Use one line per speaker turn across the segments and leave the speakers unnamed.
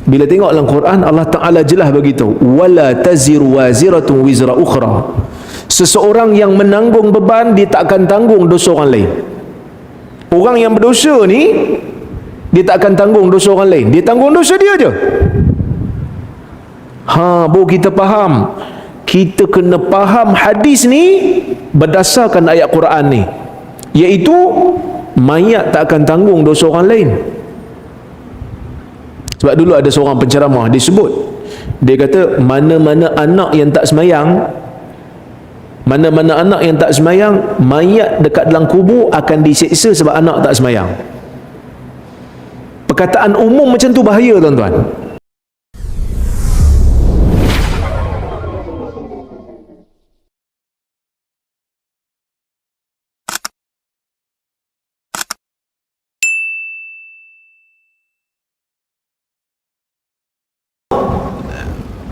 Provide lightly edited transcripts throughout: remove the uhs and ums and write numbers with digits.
Bila tengok dalam Quran, Allah Ta'ala jelas beritahu, wala taziru waziratun wizra ukhra. Seseorang yang menanggung beban, dia tak akan tanggung dosa orang lain. Orang yang berdosa ni, dia tak akan tanggung dosa orang lain, dia tanggung dosa dia je. Baru kita faham. Kita kena faham hadis ni berdasarkan ayat Quran ni, iaitu mayat tak akan tanggung dosa orang lain. Sebab dulu ada seorang penceramah, dia sebut, dia kata mana-mana anak yang tak semayang, mayat dekat dalam kubur akan diseksa sebab anak tak semayang. Perkataan umum macam tu bahaya, tuan-tuan.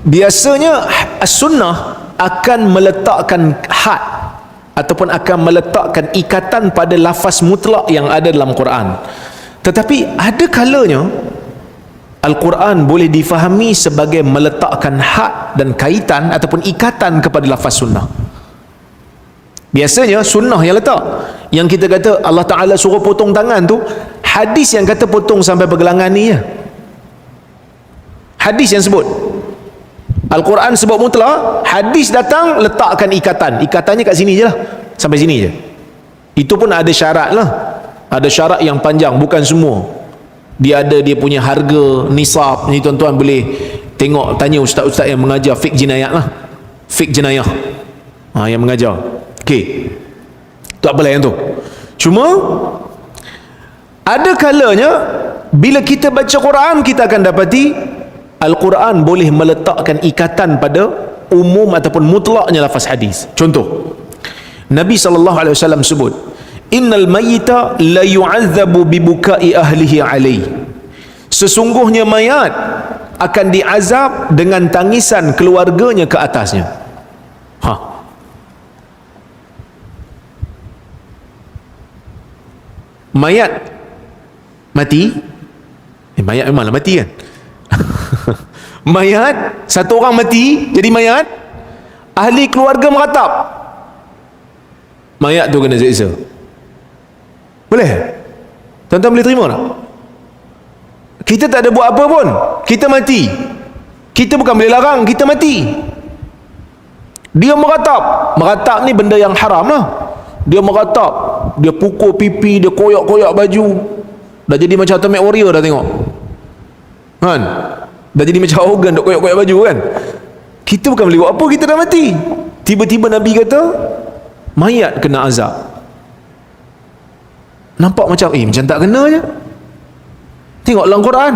Biasanya as-sunnah akan meletakkan had ataupun akan meletakkan ikatan pada lafaz mutlak yang ada dalam Quran. Tetapi ada kalanya Al-Quran boleh difahami sebagai meletakkan had dan kaitan ataupun ikatan kepada lafaz sunnah. Biasanya sunnah yang letak. Yang kita kata Allah Ta'ala suruh potong tangan tu, hadis yang kata potong sampai pergelangan ni ya. Hadis yang sebut. Al-Quran sebut mutlak, hadis datang letakkan ikatan. Ikatannya kat sini je lah, sampai sini je. Itu pun ada syarat lah. Ada syarat yang panjang, bukan semua. Dia ada dia punya harga nisab. Ni tuan-tuan boleh tengok, tanya ustaz-ustaz yang mengajar fiqh jinayat lah. Fiqh jinayah yang mengajar. Okey, tak apalah yang tu. Cuma ada kalanya bila kita baca Quran, kita akan dapati Al-Quran boleh meletakkan ikatan pada umum ataupun mutlaknya lafaz hadis. Contoh, Nabi SAW sebut, innal mayyita la yu'adzabu bibukai ahlihi alaih. Sesungguhnya mayat akan diazab dengan tangisan keluarganya ke atasnya. Mayat mati, mayat memanglah mati kan. Mayat, satu orang mati jadi mayat, ahli keluarga meratap, mayat tu kena siksa. Boleh? Tuan-tuan boleh terima tak? Kita tak ada buat apa pun, kita mati, kita bukan boleh larang, kita mati. Dia meratap ni benda yang haram lah. Dia meratap, dia pukul pipi, dia koyak-koyak baju, dah jadi macam Atomic Warrior dah tengok kan, dah jadi macam organ, duk koyak-koyak baju kan. Kita bukan boleh buat apa, kita dah mati. Tiba-tiba Nabi kata mayat kena azab. Nampak macam macam tak kena je. Tengok dalam Quran.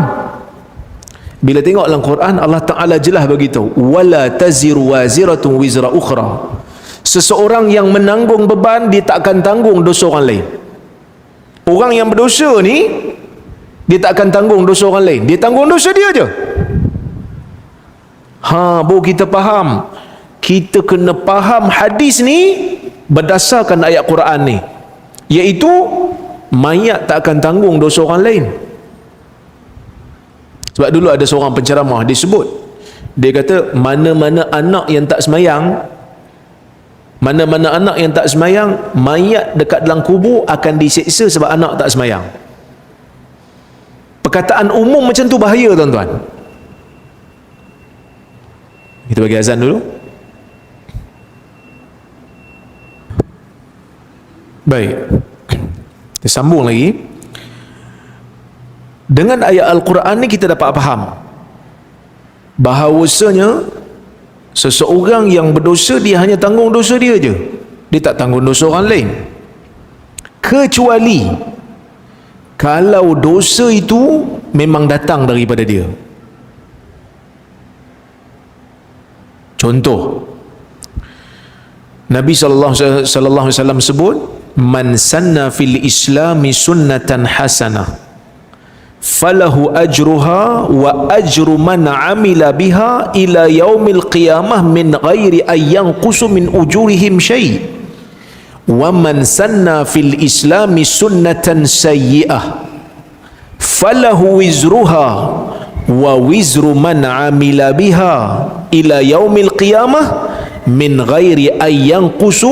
Bila tengok dalam Quran, Allah Ta'ala jelas beritahu, wala taziru waziratun wizra ukhra. Seseorang yang menanggung beban, dia tak akan tanggung dosa orang lain. Orang yang berdosa ni, dia tak akan tanggung dosa orang lain, dia tanggung dosa dia je. Baru kita faham. Kita kena faham hadis ni berdasarkan ayat Quran ni, iaitu mayat tak akan tanggung dosa orang lain. Sebab dulu ada seorang penceramah, dia sebut, dia kata mana-mana anak yang tak semayang, mayat dekat dalam kubur akan diseksa sebab anak tak semayang. Perkataan umum macam tu bahaya, tuan-tuan. Kita bagi azan dulu. Baik, kita sambung lagi. Dengan ayat Al-Quran ni kita dapat faham bahawasanya seseorang yang berdosa, dia hanya tanggung dosa dia je, dia tak tanggung dosa orang lain, kecuali kalau dosa itu memang datang daripada dia. Contoh, Nabi SAW sebut, man sanna fil islami sunnatan hasanah falahu ajruha wa ajru man amila biha ila yaumil qiyamah min ghairi ayyanqusu min ujurihim syai'. Wa man sanna fil islami sunnatan sayyi'ah falahu wizruha wa wizru man amila biha ila yaumil qiyamah min ghairi ay yanqusu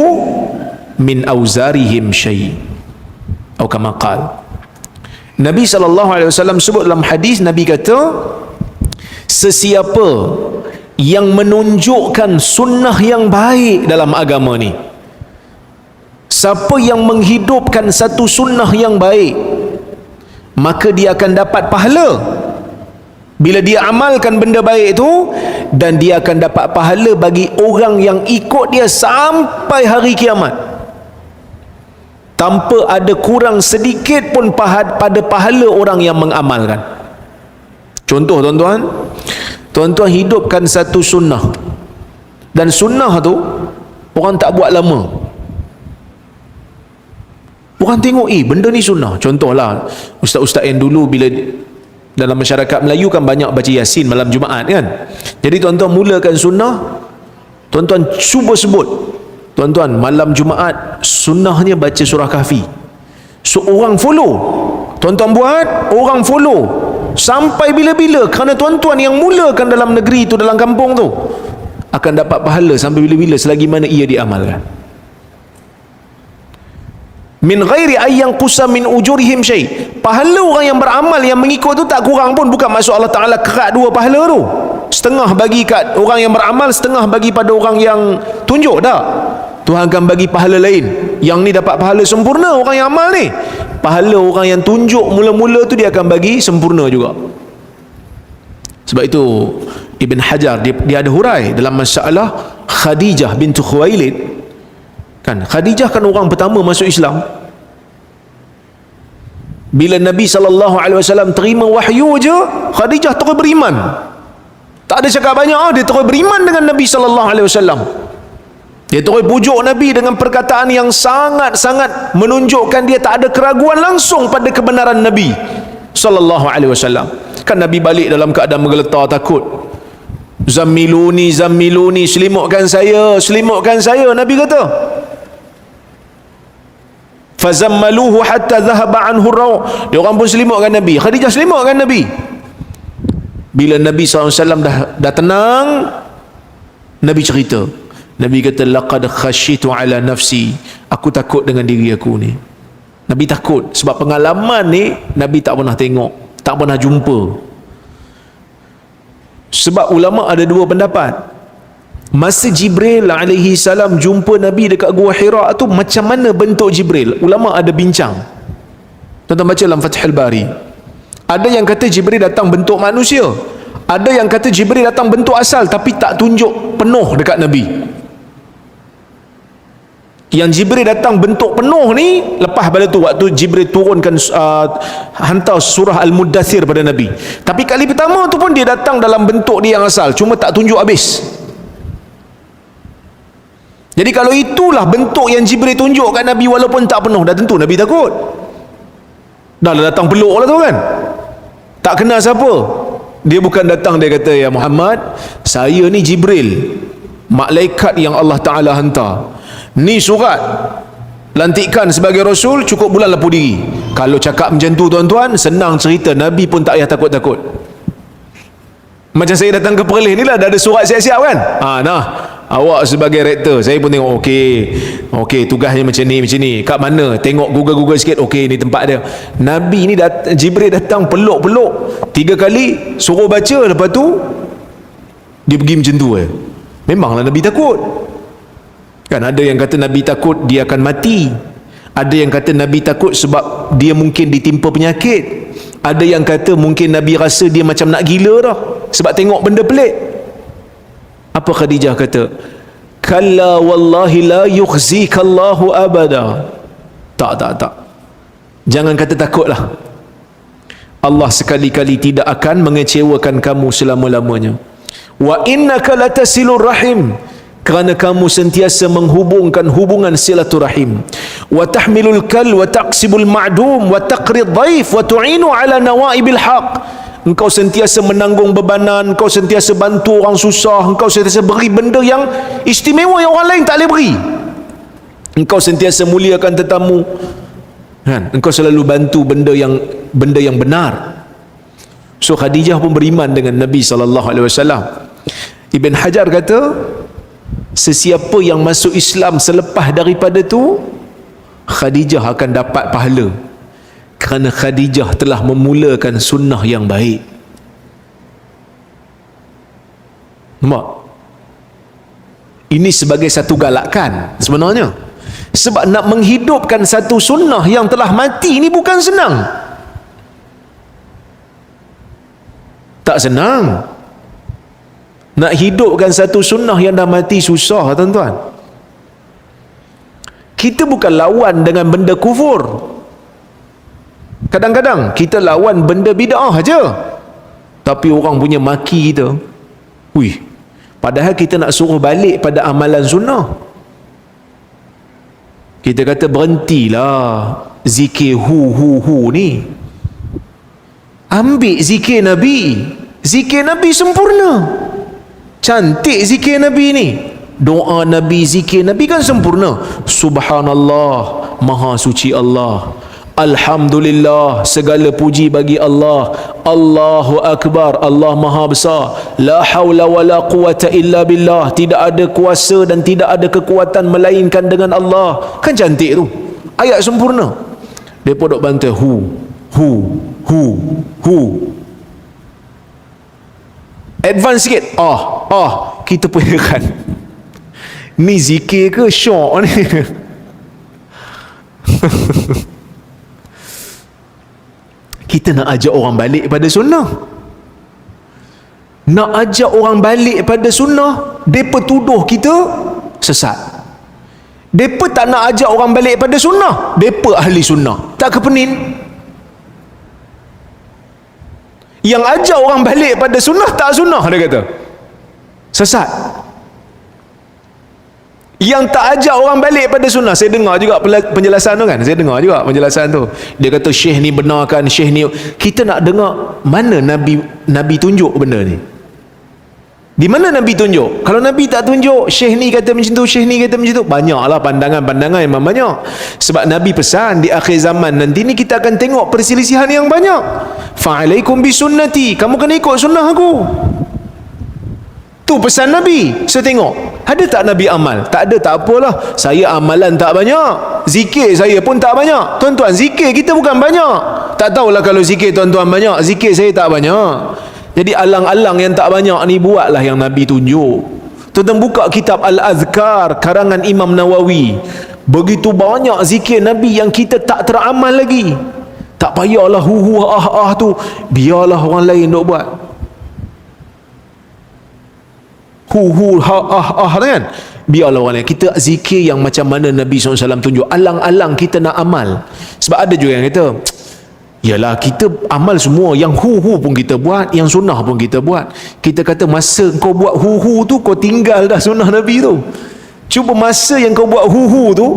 min auzarihim syai'. Atau kama qala, Nabi SAW sebut dalam hadis, Nabi kata, sesiapa yang menunjukkan sunnah yang baik dalam agama ni, siapa yang menghidupkan satu sunnah yang baik, maka dia akan dapat pahala bila dia amalkan benda baik itu, dan dia akan dapat pahala bagi orang yang ikut dia sampai hari kiamat, tanpa ada kurang sedikit pun pada pahala orang yang mengamalkan. Contoh tuan-tuan hidupkan satu sunnah, dan sunnah tu orang tak buat lama, orang tengok benda ni sunnah. Contohlah ustaz-ustaz yang dulu, bila dalam masyarakat Melayu kan banyak baca Yasin malam Jumaat kan. Jadi tuan-tuan mulakan sunnah, tuan-tuan cuba sebut, tuan-tuan malam Jumaat sunnahnya baca surah Kahfi. So orang follow, tuan-tuan buat, orang follow sampai bila-bila, kerana tuan-tuan yang mulakan dalam negeri tu, dalam kampung tu, akan dapat pahala sampai bila-bila selagi mana ia diamalkan. Min ghairi ayyang qusa min ujurihim syai'. Pahala orang yang beramal yang mengikut tu tak kurang pun. Bukan maksud Allah Ta'ala kerat dua pahala tu, setengah bagi kat orang yang beramal, setengah bagi pada orang yang tunjuk. Tak, Tuhan akan bagi pahala lain. Yang ni dapat pahala sempurna, orang yang amal ni. Pahala orang yang tunjuk mula-mula tu dia akan bagi sempurna juga. Sebab itu Ibn Hajar dia ada hurai dalam masalah Khadijah bintu Khuwailid. Kan Khadijah kan orang pertama masuk Islam. Bila Nabi SAW terima wahyu je, Khadijah terus beriman. Tak ada cakap banyak, dia terus beriman dengan Nabi SAW. Dia terus pujuk Nabi dengan perkataan yang sangat-sangat menunjukkan dia tak ada keraguan langsung pada kebenaran Nabi SAW. Kan Nabi balik dalam keadaan menggeletar, takut. Zammiluni, zammiluni, selimutkan saya, selimutkan saya, Nabi kata. Fazammaluhu hatta dhahaba anhu raw. Dia orang pun selimutkan Nabi, Khadijah selimutkan Nabi. Bila Nabi SAW dah tenang, Nabi cerita, Nabi kata, laqad khasyitu ala nafsi, aku takut dengan diri aku ni. Nabi takut sebab pengalaman ni Nabi tak pernah tengok, tak pernah jumpa. Sebab ulama ada dua pendapat. Masa Jibril alaihi salam jumpa Nabi dekat Gua Hira tu, macam mana bentuk Jibril? Ulama ada bincang. Tuan-tuan baca dalam Fathul Bari. Ada yang kata Jibril datang bentuk manusia, ada yang kata Jibril datang bentuk asal tapi tak tunjuk penuh dekat Nabi. Yang Jibril datang bentuk penuh ni lepas pada tu, waktu Jibril turunkan hantar surah Al-Muddathir pada Nabi. Tapi kali pertama tu pun dia datang dalam bentuk dia yang asal, cuma tak tunjuk habis. Jadi kalau itulah bentuk yang Jibril tunjuk kat Nabi walaupun tak penuh, dah tentu Nabi takut. Dah datang peluk lah tu kan, tak kenal siapa. Dia bukan datang, dia kata, ya Muhammad, saya ni Jibril, malaikat yang Allah Ta'ala hantar. Ni surat, lantikan sebagai Rasul, cukup bulan lepuh diri. Kalau cakap macam tu tuan-tuan, senang cerita, Nabi pun tak payah takut-takut. Macam saya datang ke Perlis ni lah, dah ada surat siap-siap kan. Nah, awak sebagai rektor, saya pun tengok, okey, tugasnya macam ni. Kat mana? Tengok Google sikit, okey, ni tempat dia. Nabi ni Jibril datang peluk-peluk 3 kali, suruh baca, lepas tu dia pergi macam tu. Memanglah Nabi takut. Kan ada yang kata Nabi takut dia akan mati. Ada yang kata Nabi takut sebab dia mungkin ditimpa penyakit. Ada yang kata mungkin Nabi rasa dia macam nak gila dah sebab tengok benda pelik. Apa Khadijah kata? Kalla wallahi la yukhzikallahu abada. Tak. Jangan kata takutlah. Allah sekali-kali tidak akan mengecewakan kamu selama-lamanya. Wa innaka latasilur rahim, kerana kamu sentiasa menghubungkan hubungan silaturahim. Wa tahmilul kal wa taqsibul ma'dum wa taqrid dhaif wa tu'inu ala nawaibil haq. Engkau sentiasa menanggung bebanan, engkau sentiasa bantu orang susah, engkau sentiasa beri benda yang istimewa yang orang lain tak boleh beri. Engkau sentiasa muliakan tetamu. Kan? Engkau selalu bantu benda yang benar. So Khadijah pun beriman dengan Nabi SAW. Ibn Hajar kata, sesiapa yang masuk Islam selepas daripada tu, Khadijah akan dapat pahala, kerana Khadijah telah memulakan sunnah yang baik. Nampak? Ini sebagai satu galakan sebenarnya. Sebab nak menghidupkan satu sunnah yang telah mati ni bukan senang. Tak senang. Nak hidupkan satu sunnah yang dah mati susah, tuan-tuan. Kita bukan lawan dengan benda kufur. Kadang-kadang kita lawan benda bid'ah aja, tapi orang punya maki kita. Wih, padahal kita nak suruh balik pada amalan sunnah. Kita kata berhentilah zikir hu ni. Ambil zikir Nabi. Zikir Nabi sempurna. Cantik zikir Nabi ni. Doa Nabi, zikir Nabi kan sempurna. Subhanallah, maha suci Allah. Alhamdulillah, segala puji bagi Allah. Allahu Akbar, Allah maha besar. La hawla wa la quwata illa billah. Tidak ada kuasa dan tidak ada kekuatan melainkan dengan Allah. Kan cantik tu, ayat sempurna. Mereka duk bantai hu. Advance sikit, kita pun heran, ni zikir ke syok ni? Kita nak ajak orang balik pada sunnah. Nak ajak orang balik pada sunnah, mereka tuduh kita sesat. Mereka tak nak ajak orang balik pada sunnah, mereka ahli sunnah. Tak kepenin. Yang ajak orang balik pada sunnah tak sunnah, dia kata sesat. Yang tak ajak orang balik pada sunnah, saya dengar juga penjelasan tu kan, saya dengar juga penjelasan tu. Dia kata syekh ni benarkan, syekh ni. Kita nak dengar mana Nabi tunjuk benda ni. Di mana Nabi tunjuk? Kalau Nabi tak tunjuk, syekh ni kata macam tu, syekh ni kata macam tu, banyaklah pandangan-pandangan, memang banyak. Sebab Nabi pesan di akhir zaman nanti ni kita akan tengok perselisihan yang banyak. Fa'alaikum bisunnati, kamu kena ikut sunnah aku. Tu pesan Nabi. Saya tengok, ada tak Nabi amal? Tak ada, tak apalah. Saya amalan tak banyak, zikir saya pun tak banyak. Tuan-tuan, zikir kita bukan banyak. Tak tahulah kalau zikir tuan-tuan banyak, zikir saya tak banyak. Jadi alang-alang yang tak banyak ni, buatlah yang Nabi tunjuk. Tuan-tuan buka kitab Al-Azkar karangan Imam Nawawi. Begitu banyak zikir Nabi yang kita tak teramal lagi. Tak payahlah hu tu, biarlah orang lain duk buat. Hu kan, biarlah orang lain. Kita zikir yang macam mana Nabi SAW tunjuk. Alang-alang kita nak amal. Sebab ada juga yang kata, yalah kita amal semua, yang hu pun kita buat, yang sunnah pun kita buat. Kita kata masa kau buat hu tu, kau tinggal dah sunnah Nabi tu. Cuba masa yang kau buat hu tu,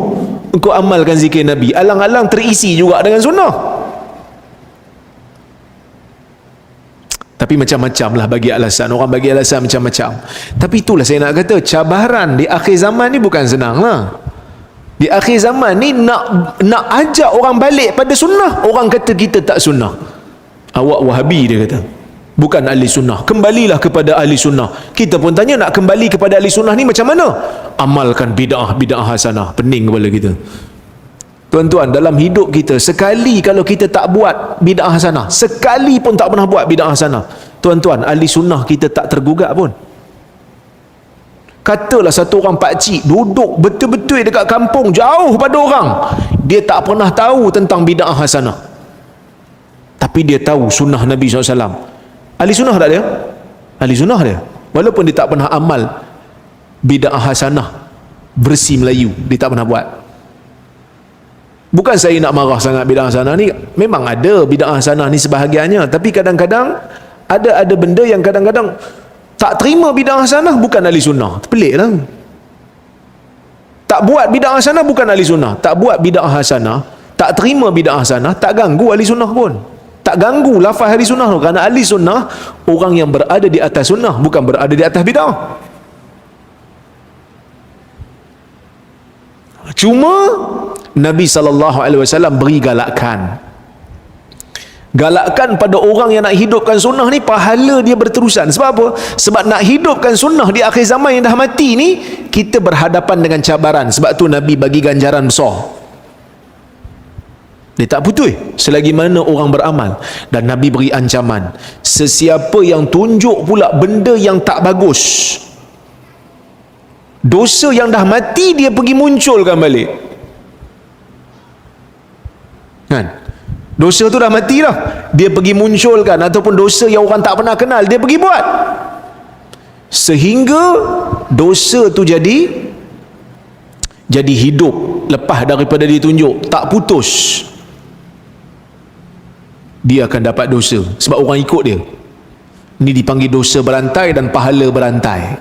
kau amalkan zikir Nabi. Alang-alang terisi juga dengan sunnah. Tapi macam-macam lah bagi alasan. Orang bagi alasan macam-macam. Tapi itulah saya nak kata, cabaran di akhir zaman ni bukan senang lah. Di akhir zaman ni nak ajak orang balik pada sunnah. Orang kata kita tak sunnah. Awak Wahabi, dia kata, bukan ahli sunnah. Kembalilah kepada ahli sunnah. Kita pun tanya, nak kembali kepada ahli sunnah ni macam mana? Amalkan bid'ah hasanah. Pening kepala kita. Tuan-tuan, dalam hidup kita, sekali kalau kita tak buat bid'ah hasanah, sekali pun tak pernah buat bid'ah hasanah, tuan-tuan, ahli sunnah kita tak tergugat pun. Katalah satu orang pakcik duduk betul-betul dekat kampung, jauh pada orang, dia tak pernah tahu tentang bid'ah hasanah, tapi dia tahu sunnah Nabi SAW. Ahli sunnah tak dia? Ahli sunnah dia, walaupun dia tak pernah amal bid'ah hasanah bersih Melayu, dia tak pernah buat. Bukan saya nak marah sangat bid'ah hasanah ni, memang ada bid'ah hasanah ni sebahagiannya, tapi kadang-kadang ada benda yang kadang-kadang tak terima bid'ah hasanah bukan ahli sunnah. Pelik lah. Tak buat bid'ah hasanah bukan ahli sunnah. Tak buat bid'ah hasanah, tak terima bid'ah hasanah, tak ganggu ahli sunnah pun. Tak ganggu lafaz ahli sunnah tu, kerana ahli sunnah orang yang berada di atas sunnah, bukan berada di atas bid'ah. Cuma Nabi SAW beri galakan. Galakkan pada orang yang nak hidupkan sunnah ni, pahala dia berterusan. Sebab apa? Sebab nak hidupkan sunnah di akhir zaman yang dah mati ni, kita berhadapan dengan cabaran. Sebab tu Nabi bagi ganjaran besar. Dia tak putus selagi mana orang beramal. Dan Nabi beri ancaman, sesiapa yang tunjuk pula benda yang tak bagus, dosa yang dah mati dia pergi munculkan balik, kan? Dosa tu dah mati dah, dia pergi munculkan. Ataupun dosa yang orang tak pernah kenal, dia pergi buat, sehingga dosa tu jadi hidup lepas daripada ditunjuk, tak putus. Dia akan dapat dosa sebab orang ikut dia. Ini dipanggil dosa berantai dan pahala berantai.